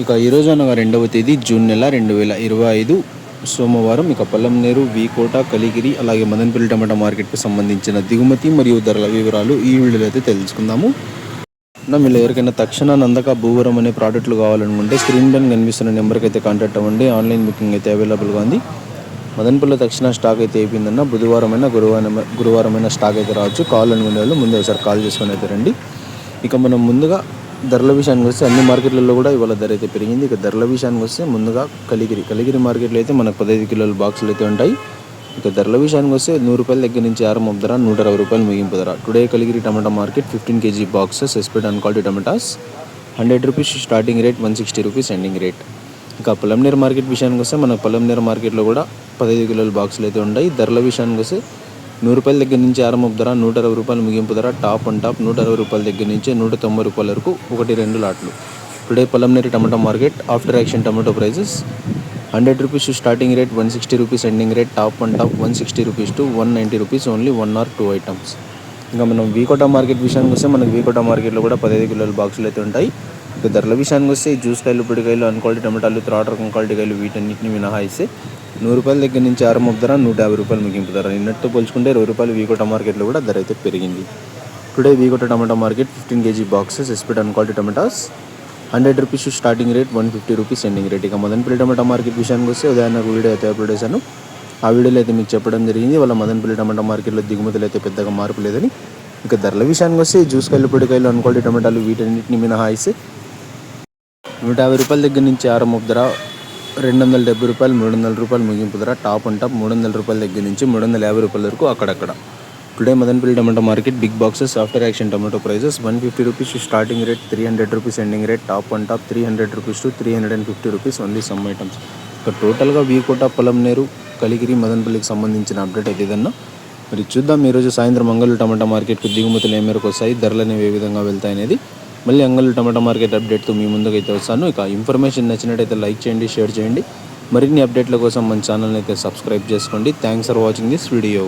ఇక ఈరోజు అనగా 2వ తేదీ జూన్ నెల 2025 సోమవారం. ఇక పల్లంనేరు, వీకోట, కలిగిరి అలాగే మదనపల్లి టమాటా మార్కెట్కి సంబంధించిన దిగుమతి మరియు ధరల వివరాలు ఈ వీడియోలో అయితే తెలుసుకుందాము. మీరు ఎవరికైనా తక్షణ నందక భూవరం అనే ప్రోడక్ట్లు కావాలనుకుంటే స్క్రీన్ పైన కనిపిస్తున్న నెంబర్కి అయితే కాంటాక్ట్ అవ్వండి. ఆన్లైన్ బుకింగ్ అయితే అవైలబుల్గా ఉంది. మదనపల్లిలో తక్షణ స్టాక్ అయితే అయిపోయిందన్న. బుధవారమైనా గురువారమైన స్టాక్ అయితే రావచ్చు. కాల్ అనుకునే వాళ్ళు ముందు ఒకసారి కాల్ చేసుకొని అయితే రండి. ఇక మనం ముందుగా ధరల విషయానికి వస్తే అన్ని మార్కెట్లలో కూడా ఇవాళ ధర అయితే పెరిగింది. ఇక ధరల విషయానికి వస్తే ముందుగా కలిగిరి మార్కెట్లో అయితే మనకు 15 కిలోల బాక్సులు అయితే ఉంటాయి. ఇక ధరల విషయానికి వస్తే 100 రూపాయల దగ్గర నుంచి ఆరంభం ధర, 120 రూపాయలు ముగింపు ధర. Today Kaligiri tomato market 15 kg boxes ఎస్పెడ్ and quality tomatoes 100 rupees starting rate, 160 rupees ending rate. ఇక పల్లంనేరు మార్కెట్ విషయానికి వస్తే మనకు పల్లంనేరు మార్కెట్లో కూడా 15 కిలోల బాక్సులు అయితే ఉంటాయి. ధరల విషయానికి వస్తే 100 రూపాయల దగ్గర నుంచి ఆరంభం ధర, 120 రూపాయలు ముగింపు ధర. టాప్ అండ్ టాప్ 160 రూపాయల దగ్గర నుంచి 190 రూపాయల వరకు 1-2 లాట్లు. Today Palamaner tomato market after auction tomato prices 100 rupees starting rate, 160 rupees ending rate. Top and top 160 rupees to 190 rupees only 1 or 2 items. ఇంకా మనం వీకోట మార్కెట్ విషయానికి వస్తే మనకి వీకోట మార్కెట్లో కూడా 15 కిలోల బాక్సులు అయితే ఉంటాయి. ఇక ధరల విషయానికి వస్తే జ్యూస్ కాయలు, పొడికాయలు, అన్క్వాలిటీ టమాటాలు, త్రాడ్ రకం క్వాలిటీ కాయలు వీటన్నిటిని మినహాయిస్తే 100 రూపాయల దగ్గర నుంచి ఆరంభం ధర, 150 రూపాయలు ముగింపు ధర. నిన్నటితో పోల్చుకుంటే 20 రూపాయలు వీకోట మార్కెట్లో కూడా ధర అయితే పెరిగింది. Today V Kota tomato market 15 kg boxes ఎస్పెడ్ and quality tomatoes 100 rupees starting rate, 150 rupees ending rate. ఇక మదనపల్లి టమాటా మార్కెట్ విషయానికి వస్తే ఉదయాన్నే వీడియో అయితే అప్లోడ్ చేశాను. ఆ వీడియోలో అయితే మీకు చెప్పడం జరిగింది వాళ్ళ మదనపల్లి టమాటా మార్కెట్లో దిగుమతులు అయితే పెద్దగా మార్పు లేదని. ఇక ధరల విషయానికి వస్తే జ్యూస్ కాయలు, పొడికాయలు, అన్క్వాలిటీ టమాటాలు వీటన్నిటిని మినహాయిస్తే 150 రూపాయల దగ్గర నుంచి ఆరంభం ధర, 270 రూపాయలు, 300 రూపాయలు ముగింపు ధర. టాప్ అండ్ టాప్ 300 రూపాయల దగ్గర నుంచి 350 రూపాయల వరకు అక్కడక్కడ. Today Madanapalli tomato market big boxes after auction tomato prices 150 rupees starting rate, 300 rupees ending rate. Top and top 300 rupees to 350 rupees only some items. ఇక టోటల్గా వీకోట, పల్లంనేరు, కలిగిరి, మదనపల్లికి సంబంధించిన అప్డేట్ అయితే ఏదన్నా మరి చూద్దాం. ఈరోజు సాయంత్రం అంగళ్ళు టమాటా మార్కెట్కు దిగుమతులు ఏ మేరకు వస్తాయి, ధరలు అనేవి ఏ విధంగా వెళ్తాయి అనేది మళ్ళీ అంగళ్ళు టమాటా మార్కెట్ అప్డేట్తో మీ ముందుకు అయితే వస్తాను. ఇక ఇన్ఫర్మేషన్ నచ్చినట్టయితే లైక్ చేయండి, షేర్ చేయండి. మరిన్ని అప్డేట్ల కోసం మన ఛానల్ని అయితే సబ్స్క్రైబ్ చేసుకోండి. Thanks for watching this video.